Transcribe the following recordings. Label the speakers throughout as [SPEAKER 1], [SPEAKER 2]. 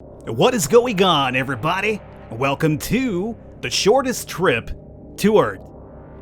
[SPEAKER 1] What is going on, everybody? Welcome to the shortest trip to Earth.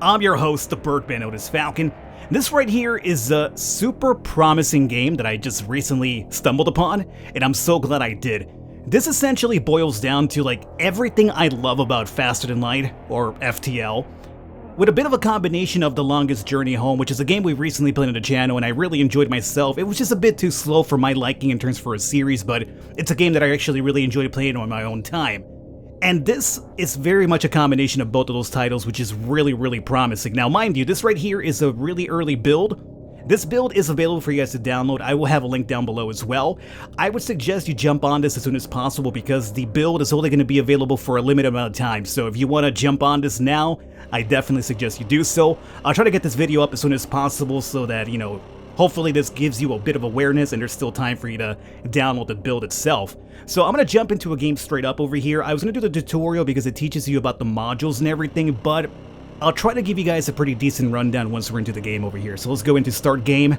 [SPEAKER 1] I'm your host, the Birdman known as Falcon. This right here is a super promising game that I just recently stumbled upon, and I'm so glad I did. This essentially boils down to like everything I love about Faster Than Light, or FTL, with a bit of a combination of The Longest Journey Home, which is a game we recently played on the channel and I really enjoyed myself. It was just a bit too slow for my liking in terms for a series, but it's a game that I actually really enjoyed playing on my own time. And this is very much a combination of both of those titles, which is really promising. Now mind you, this right here is a really early build. This build is available for you guys to download. I will have a link down below as well. I would suggest you jump on this as soon as possible because the build is only going to be available for a limited amount of time. So if you want to jump on this now, I definitely suggest you do so. I'll try to get this video up as soon as possible so that, hopefully this gives you a bit of awareness and there's still time for you to download the build itself. So I'm going to jump into a game straight up over here. I was going to do the tutorial because it teaches you about the modules and everything, but I'll try to give you guys a pretty decent rundown once we're into the game over here. So let's go into start game.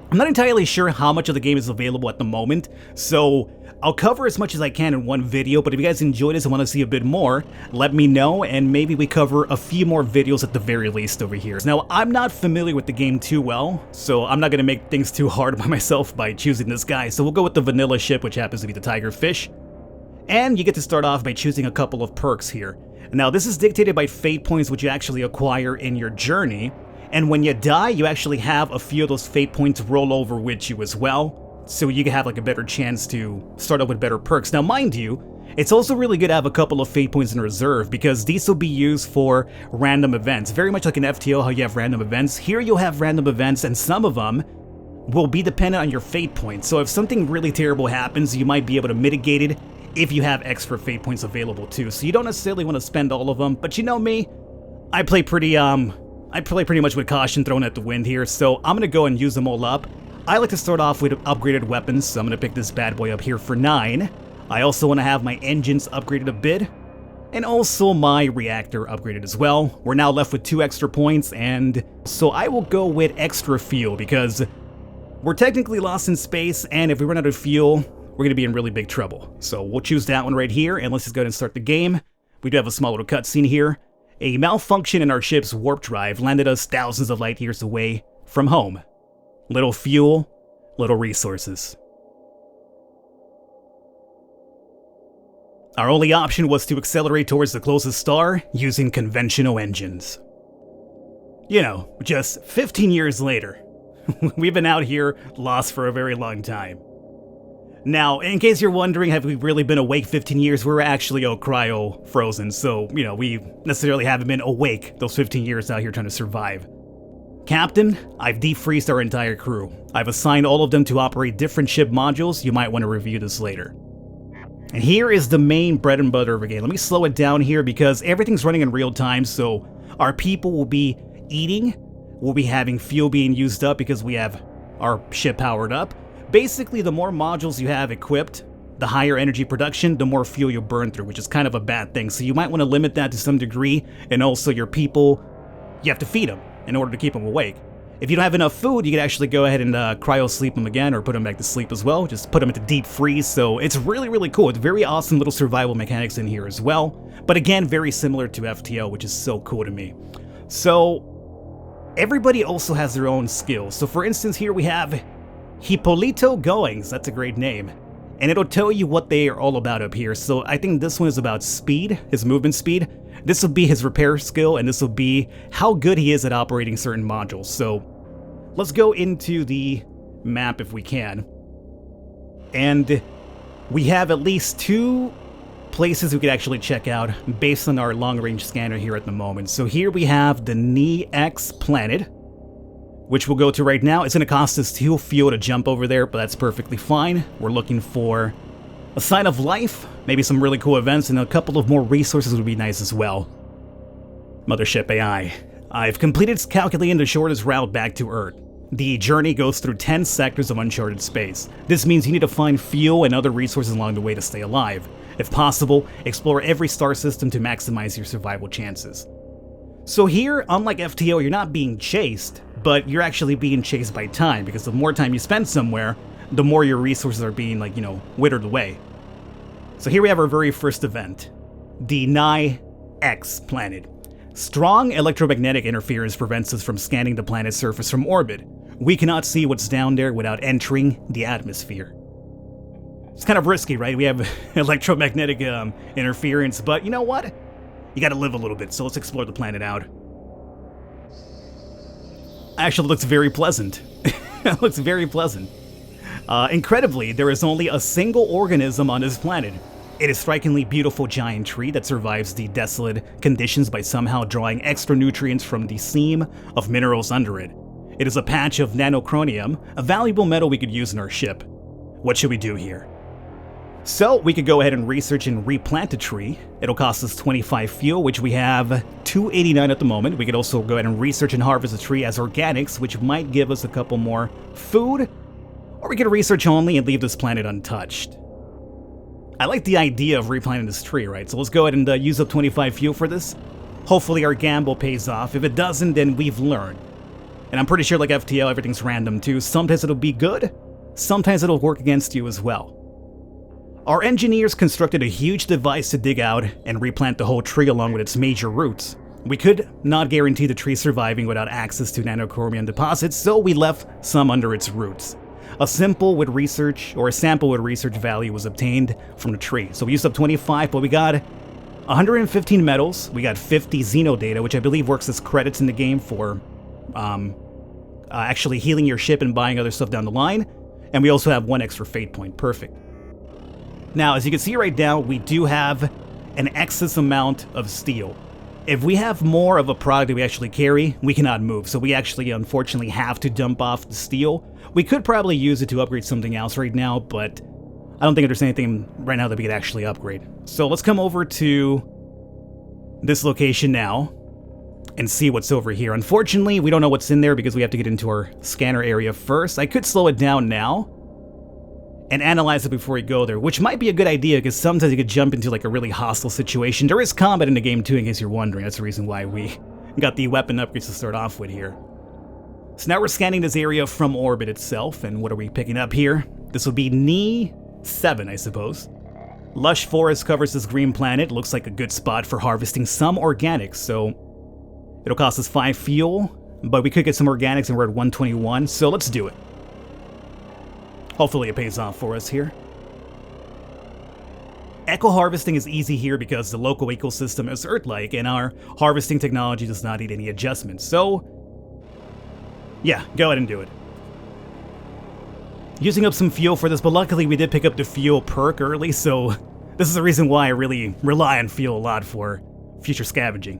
[SPEAKER 1] I'm not entirely sure how much of the game is available at the moment, so I'll cover as much as I can in one video, but if you guys enjoyed this and want to see a bit more, let me know, and maybe we cover a few more videos at the very least over here. Now, I'm not familiar with the game too well, so I'm not going to make things too hard by myself by choosing this guy, so we'll go with the vanilla ship, which happens to be the Tiger Fish. And you get to start off by choosing a couple of perks here. Now, this is dictated by fate points, which you actually acquire in your journey, and when you die, you actually have a few of those fate points roll over with you as well, so you can have like a better chance to start up with better perks. Now, mind you, it's also really good to have a couple of fate points in reserve, because these will be used for random events. Very much like in FTL, how you have random events. Here you'll have random events, and some of them will be dependent on your fate points. So if something really terrible happens, you might be able to mitigate it if you have extra fate points available too. So you don't necessarily want to spend all of them, but you know me, I play pretty much with caution thrown at the wind here, so I'm gonna go and use them all up. I like to start off with upgraded weapons, so I'm gonna pick this bad boy up here for 9. I also want to have my engines upgraded a bit, and also my reactor upgraded as well. We're now left with 2 extra points, and so I will go with extra fuel, because we're technically lost in space, and if we run out of fuel, we're going to be in really big trouble. So we'll choose that one right here, and let's just go ahead and start the game. We do have a small little cutscene here. A malfunction in our ship's warp drive landed us thousands of light years away from home. Little fuel, little resources. Our only option was to accelerate towards the closest star using conventional engines. Just 15 years later. We've been out here lost for a very long time. Now, in case you're wondering, have we really been awake 15 years? We're actually cryo-frozen, so, we necessarily haven't been awake those 15 years out here trying to survive. Captain, I've defreezed our entire crew. I've assigned all of them to operate different ship modules. You might want to review this later. And here is the main bread and butter of the game. Let me slow it down here because everything's running in real time, so our people will be eating, we'll be having fuel being used up because we have our ship powered up. Basically, the more modules you have equipped, the higher energy production, the more fuel you'll burn through, which is kind of a bad thing. So you might want to limit that to some degree, and also your people, you have to feed them in order to keep them awake. If you don't have enough food, you can actually go ahead and cryo-sleep them again, or put them back to sleep as well. Just put them into deep freeze, so it's really cool. It's very awesome little survival mechanics in here as well. But again, very similar to FTL, which is so cool to me. So, everybody also has their own skills. So for instance, here we have Hippolito Goings, that's a great name, and it'll tell you what they are all about up here. So I think this one is about speed, his movement speed. This will be his repair skill, and this will be how good he is at operating certain modules. So let's go into the map if we can. And we have at least 2 places we could actually check out based on our long-range scanner here at the moment. So here we have the Ni-X planet, which we'll go to right now. It's going to cost us 2 fuel to jump over there, but that's perfectly fine. We're looking for a sign of life, maybe some really cool events, and a couple of more resources would be nice as well. Mothership AI. I've completed calculating the shortest route back to Earth. The journey goes through 10 sectors of uncharted space. This means you need to find fuel and other resources along the way to stay alive. If possible, explore every star system to maximize your survival chances. So here, unlike FTL, you're not being chased, but you're actually being chased by time, because the more time you spend somewhere, the more your resources are being, withered away. So here we have our very first event, the Nye X planet. Strong electromagnetic interference prevents us from scanning the planet's surface from orbit. We cannot see what's down there without entering the atmosphere. It's kind of risky, right? We have electromagnetic interference, but you know what? You gotta live a little bit, so let's explore the planet out. Actually, it looks very pleasant. It looks very pleasant. Incredibly, there is only a single organism on this planet. It is a strikingly beautiful giant tree that survives the desolate conditions by somehow drawing extra nutrients from the seam of minerals under it. It is a patch of nanochronium, a valuable metal we could use in our ship. What should we do here? So, we could go ahead and research and replant a tree. It'll cost us 25 fuel, which we have 289 at the moment. We could also go ahead and research and harvest a tree as organics, which might give us a couple more food. Or we could research only and leave this planet untouched. I like the idea of replanting this tree, right? So let's go ahead and use up 25 fuel for this. Hopefully our gamble pays off. If it doesn't, then we've learned. And I'm pretty sure like FTL, everything's random too. Sometimes it'll be good, sometimes it'll work against you as well. Our engineers constructed a huge device to dig out and replant the whole tree along with its major roots. We could not guarantee the tree surviving without access to nanochromium deposits, so we left some under its roots. A sample with research value was obtained from the tree. So we used up 25, but we got 115 metals, we got 50 Xeno data, which I believe works as credits in the game for actually healing your ship and buying other stuff down the line. And we also have 1 extra fate point. Perfect. Now, as you can see right now, we do have an excess amount of steel. If we have more of a product that we actually carry, we cannot move. So we actually, unfortunately, have to dump off the steel. We could probably use it to upgrade something else right now, but I don't think there's anything right now that we could actually upgrade. So let's come over to this location now and see what's over here. Unfortunately, we don't know what's in there because we have to get into our scanner area first. I could slow it down now and analyze it before we go there, which might be a good idea because sometimes you could jump into like a really hostile situation. There is combat in the game too, in case you're wondering. That's the reason why we got the weapon upgrades to start off with here. So now we're scanning this area from orbit itself, and what are we picking up here? This will be Ni 7, I suppose. Lush forest covers this green planet. Looks like a good spot for harvesting some organics, so it'll cost us 5 fuel, but we could get some organics and we're at 121, so let's do it. Hopefully it pays off for us here. Eco harvesting is easy here because the local ecosystem is Earth-like and our harvesting technology does not need any adjustments, so yeah, go ahead and do it. Using up some fuel for this, but luckily we did pick up the fuel perk early, so this is the reason why I really rely on fuel a lot for future scavenging.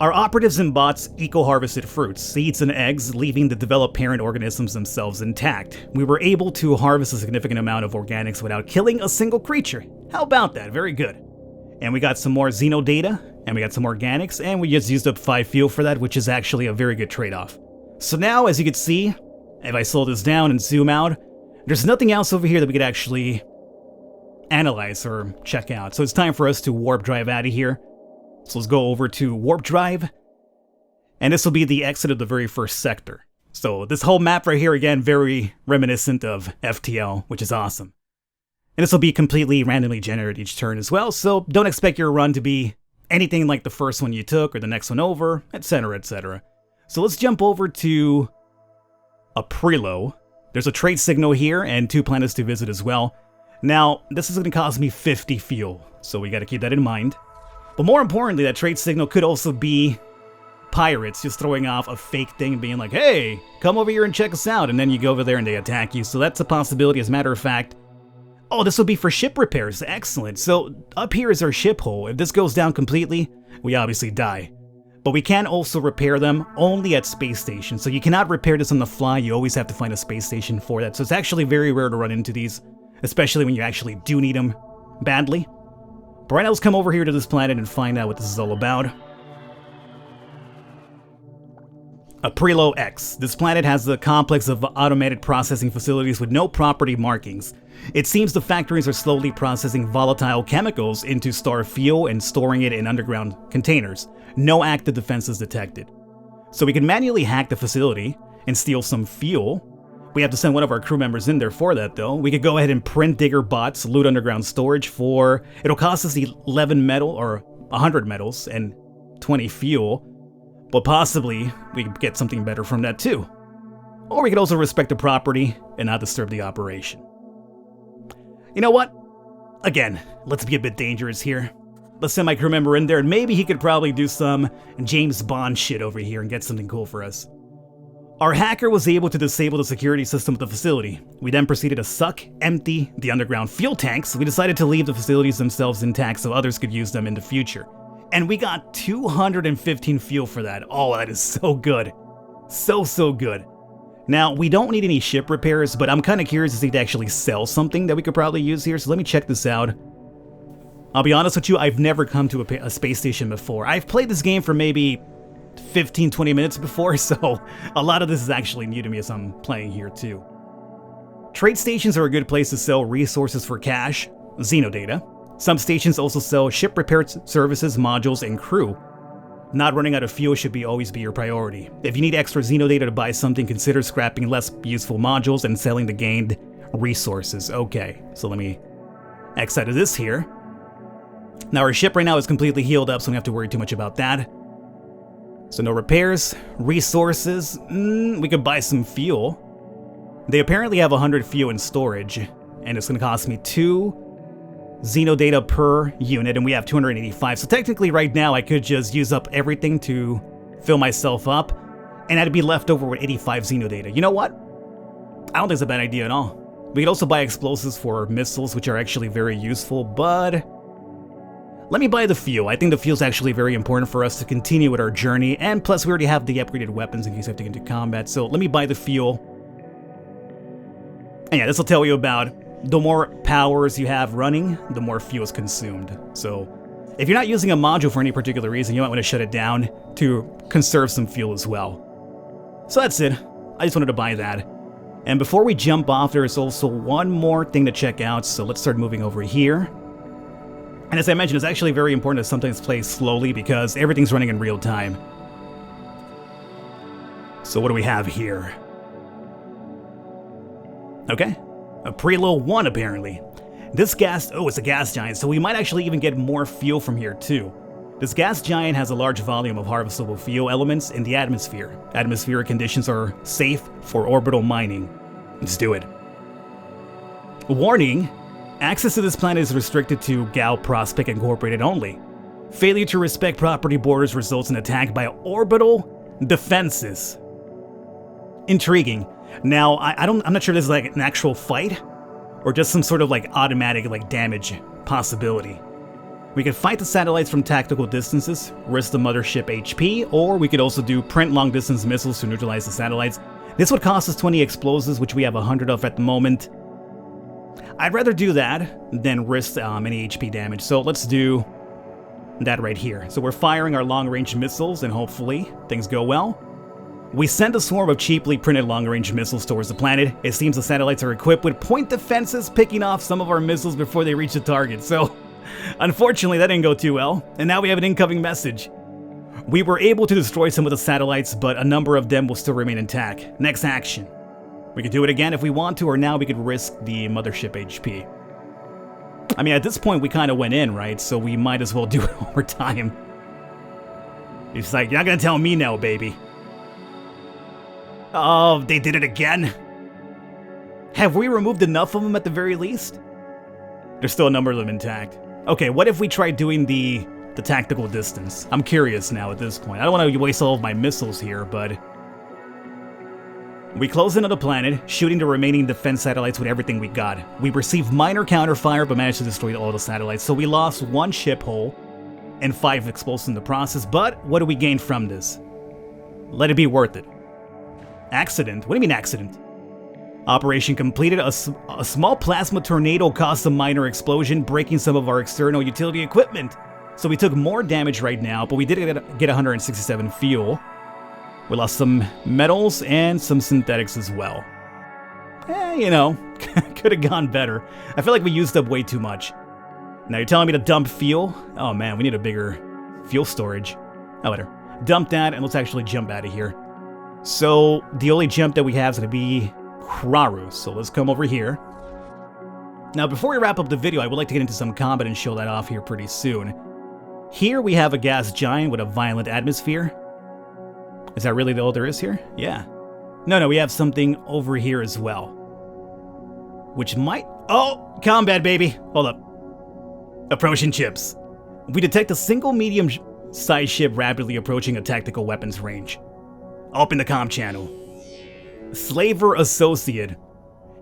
[SPEAKER 1] Our operatives and bots eco-harvested fruits, seeds, and eggs, leaving the developed parent organisms themselves intact. We were able to harvest a significant amount of organics without killing a single creature. How about that? Very good. And we got some more Xeno data, and we got some organics, and we just used up 5 fuel for that, which is actually a very good trade-off. So now, as you can see, if I slow this down and zoom out, there's nothing else over here that we could actually analyze or check out. So it's time for us to warp drive out of here. So let's go over to warp drive, and this will be the exit of the very first sector. So this whole map right here, again, very reminiscent of FTL, which is awesome. And this will be completely randomly generated each turn as well, so don't expect your run to be anything like the first one you took or the next one over, etc., etc. So let's jump over to a prelo. There's a trade signal here and 2 planets to visit as well. Now, this is going to cost me 50 fuel, so we got to keep that in mind. But more importantly, that trade signal could also be pirates just throwing off a fake thing and being like, hey, come over here and check us out, and then you go over there and they attack you. So that's a possibility. As a matter of fact, oh, this will be for ship repairs. Excellent. So up here is our ship hull. If this goes down completely, we obviously die. But we can also repair them only at space stations. So you cannot repair this on the fly. You always have to find a space station for that. So it's actually very rare to run into these, especially when you actually do need them badly. But right now, let's come over here to this planet and find out what this is all about. Aprilo X. This planet has a complex of automated processing facilities with no property markings. It seems the factories are slowly processing volatile chemicals into star fuel and storing it in underground containers. No active defenses detected. So we can manually hack the facility and steal some fuel, We have to send one of our crew members in there for that, though. We could go ahead and print digger bots, loot underground storage for... It'll cost us 11 metal, or 100 metals, and 20 fuel. But possibly, we could get something better from that, too. Or we could also respect the property and not disturb the operation. You know what? Again, let's be a bit dangerous here. Let's send my crew member in there, and maybe he could probably do some James Bond shit over here and get something cool for us. Our hacker was able to disable the security system of the facility. We then proceeded to empty the underground fuel tanks. We decided to leave the facilities themselves intact so others could use them in the future. And we got 215 fuel for that. Oh, that is so good. So good. Now, we don't need any ship repairs, but I'm kind of curious to see if they actually sell something that we could probably use here, so let me check this out. I'll be honest with you, I've never come to a space station before. I've played this game for maybe 15-20 minutes before, so a lot of this is actually new to me as I'm playing here too. Trade stations are a good place to sell resources for cash, xenodata. Some stations also sell ship repair services, modules, and crew. Not running out of fuel should always be your priority. If you need extra xenodata to buy something, consider scrapping less useful modules and selling the gained resources. Okay, so let me X out of this here. Now our ship right now is completely healed up, so we don't have to worry too much about that. So no repairs, resources, we could buy some fuel. They apparently have 100 fuel in storage, and it's going to cost me 2 xenodata per unit, and we have 285. So technically right now I could just use up everything to fill myself up, and I'd be left over with 85 xenodata. You know what? I don't think it's a bad idea at all. We could also buy explosives for missiles, which are actually very useful, but let me buy the fuel. I think the fuel's actually very important for us to continue with our journey, and plus we already have the upgraded weapons in case we have to get into combat, so let me buy the fuel. And yeah, this will tell you about the more powers you have running, the more fuel is consumed. So if you're not using a module for any particular reason, you might want to shut it down to conserve some fuel as well. So that's it. I just wanted to buy that. And before we jump off, there is also one more thing to check out, so let's start moving over here. And as I mentioned, it's actually very important to sometimes play slowly because everything's running in real time. So what do we have here? Okay. A preload 1, apparently. This gas... Oh, it's a gas giant, so we might actually even get more fuel from here, too. This gas giant has a large volume of harvestable fuel elements in the atmosphere. Atmospheric conditions are safe for orbital mining. Let's do it. Warning. Access to this planet is restricted to Gal Prospect Incorporated only. Failure to respect property borders results in attack by orbital defenses. Intriguing. Now, I'm not sure if this is like an actual fight, or just some sort of like automatic like damage possibility. We could fight the satellites from tactical distances, risk the mothership HP, or we could also do print long distance missiles to neutralize the satellites. This would cost us 20 explosives, which we have 100 of at the moment. I'd rather do that than risk any HP damage, so let's do that right here. So we're firing our long-range missiles, and hopefully things go well. We send a swarm of cheaply printed long-range missiles towards the planet. It seems the satellites are equipped with point defenses, picking off some of our missiles before they reach the target. So, unfortunately, that didn't go too well. And now we have an incoming message. We were able to destroy some of the satellites, but a number of them will still remain intact. Next action. We could do it again if we want to, or now we could risk the mothership HP. I mean, at this point, we kind of went in, right? So we might as well do it over time. It's like, you're not going to tell me no, baby. Oh, they did it again? Have we removed enough of them at the very least? There's still a number of them intact. Okay, what if we try doing the tactical distance? I'm curious now at this point. I don't want to waste all of my missiles here, but... We closed in on the planet, shooting the remaining defense satellites with everything we got. We received minor counterfire, but managed to destroy all the satellites, so we lost 1 ship hull and 5 explosives in the process, but what do we gain from this? Let it be worth it. Accident? What do you mean accident? Operation completed. A small plasma tornado caused a minor explosion, breaking some of our external utility equipment. So we took more damage right now, but we did get 167 fuel. We lost some metals and some synthetics as well. You know, could have gone better. I feel like we used up way too much. Now you're telling me to dump fuel? Oh man, we need a bigger fuel storage. Oh, better. Dump that, and let's actually jump out of here. So, the only jump that we have is going to be Kraru. So let's come over here. Now, before we wrap up the video, I would like to get into some combat and show that off here pretty soon. Here we have a gas giant with a violent atmosphere. Is that really all there is here? Yeah. No, we have something over here as well. Which might... Oh, combat, baby. Hold up. Approaching ships. We detect a single medium-sized ship rapidly approaching a tactical weapons range. Open the comm channel. Slaver Associate.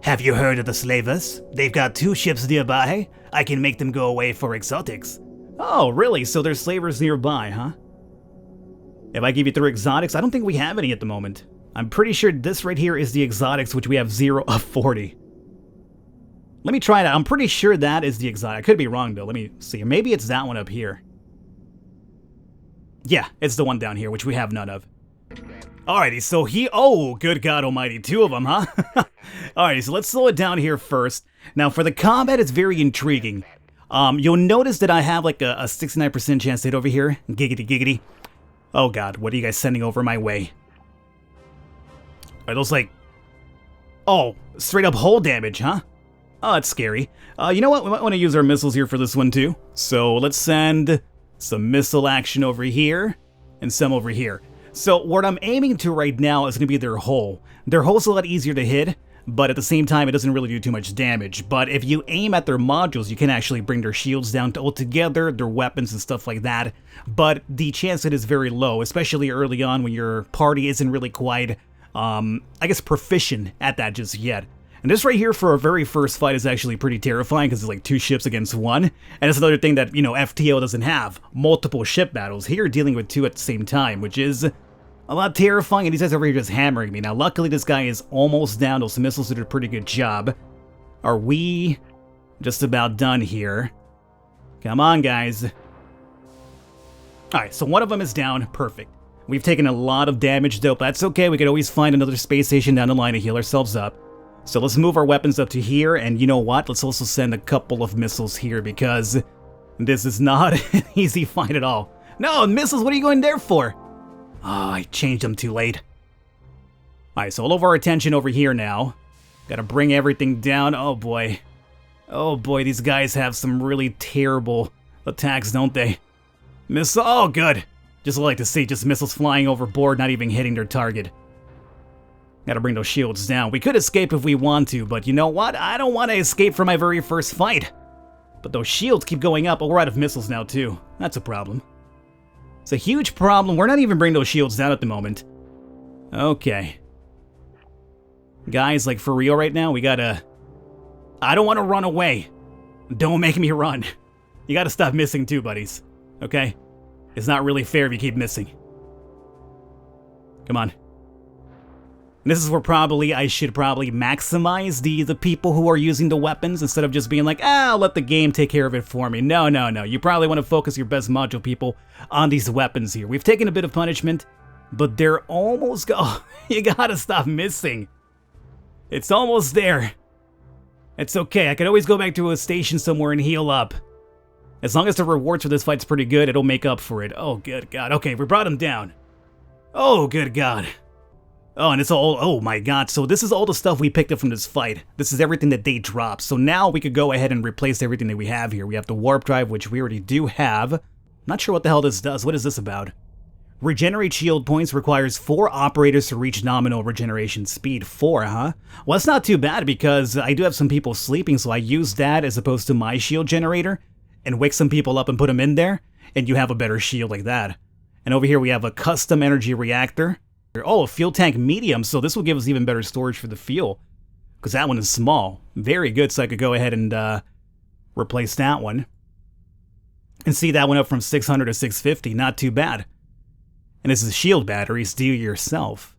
[SPEAKER 1] Have you heard of the Slavers? They've got 2 ships nearby. I can make them go away for exotics. Oh, really? So there's slavers nearby, huh? If I give you 3 exotics, I don't think we have any at the moment. I'm pretty sure this right here is the exotics, which we have 0 of 40. Let me try that. I'm pretty sure that is the exotic. I could be wrong, though. Let me see. Maybe it's that one up here. Yeah, it's the one down here, which we have none of. Alrighty, so oh, good God almighty, 2 of them, huh? Alrighty, so let's slow it down here first. Now, for the combat, it's very intriguing. You'll notice that I have like a 69% chance to hit over here. Giggity, giggity. Oh God, what are you guys sending over my way? Are those like... Oh, straight up hull damage, huh? Oh, that's scary. You know what? We might want to use our missiles here for this one too. So let's send some missile action over here and some over here. So what I'm aiming to right now is going to be their hull. Their hull's a lot easier to hit, but at the same time, it doesn't really do too much damage. But if you aim at their modules, you can actually bring their shields down altogether, their weapons and stuff like that. But the chance it is very low, especially early on when your party isn't really quite, I guess, proficient at that just yet. And this right here for our very first fight is actually pretty terrifying because it's like 2 ships against 1. And it's another thing that, you know, FTL doesn't have. Multiple ship battles. Here, dealing with 2 at the same time, which is a lot terrifying, and these guys over here just hammering me. Now, luckily, this guy is almost down. Those missiles did a pretty good job. Are we just about done here? Come on, guys. Alright, so one of them is down. Perfect. We've taken a lot of damage, though, but that's okay. We could always find another space station down the line to heal ourselves up. So let's move our weapons up to here, and you know what? Let's also send a couple of missiles here, because this is not an easy fight at all. No, missiles, what are you going there for? Oh, I changed them too late. Alright, so all of our attention over here now. Gotta bring everything down. Oh boy. Oh boy, these guys have some really terrible attacks, don't they? Missile. Oh, good. Just like to see just missiles flying overboard, not even hitting their target. Gotta bring those shields down. We could escape if we want to, but you know what? I don't want to escape from my very first fight. But those shields keep going up. Oh, we're out of missiles now, too. That's a problem. It's a huge problem. We're not even bringing those shields down at the moment. Okay. Guys, like for real right now, we gotta... I don't want to run away. Don't make me run. You gotta stop missing too, buddies. Okay? It's not really fair if you keep missing. Come on. And this is where I should probably maximize the people who are using the weapons instead of just being like, I'll let the game take care of it for me. No. You probably want to focus your best module people on these weapons here. We've taken a bit of punishment, but they're almost you gotta stop missing. It's almost there. It's okay. I can always go back to a station somewhere and heal up. As long as the rewards for this fight's pretty good, it'll make up for it. Oh, good God. Okay, we brought him down. Oh, good God. Oh, and it's all, oh my God, so this is all the stuff we picked up from this fight. This is everything that they dropped. So now we could go ahead and replace everything that we have here. We have the warp drive, which we already do have. Not sure what the hell this does. What is this about? Regenerate shield points requires 4 operators to reach nominal regeneration speed. 4, huh? Well, that's not too bad because I do have some people sleeping, so I use that as opposed to my shield generator and wake some people up and put them in there, and you have a better shield like that. And over here we have a custom energy reactor. Oh, a fuel tank medium, so this will give us even better storage for the fuel. Because that one is small. Very good, so I could go ahead and replace that one. And see, that went up from 600 to 650, not too bad. And this is shield batteries, do yourself.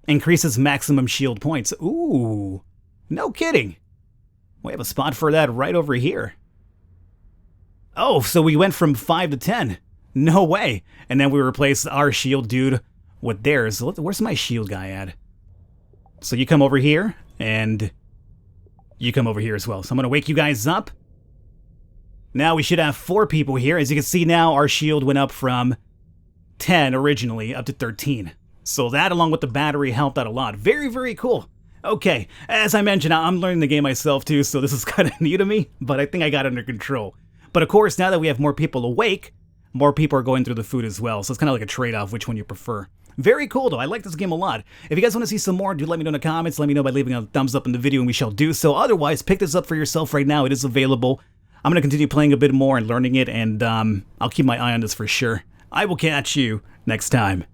[SPEAKER 1] Increases maximum shield points. Ooh, no kidding. We have a spot for that right over here. Oh, so we went from 5 to 10. No way. And then we replaced our shield dude with theirs. Where's my shield guy at? So you come over here, and you come over here as well. So I'm going to wake you guys up. Now we should have 4 people here. As you can see now, our shield went up from 10 originally up to 13. So that, along with the battery, helped out a lot. Very, very cool. Okay, as I mentioned, I'm learning the game myself too, so this is kind of new to me, but I think I got it under control. But of course, now that we have more people awake, more people are going through the food as well, so it's kind of like a trade-off which one you prefer. Very cool though, I like this game a lot. If you guys want to see some more, do let me know in the comments, let me know by leaving a thumbs up in the video and we shall do so. Otherwise, pick this up for yourself right now, it is available. I'm going to continue playing a bit more and learning it, and I'll keep my eye on this for sure. I will catch you next time.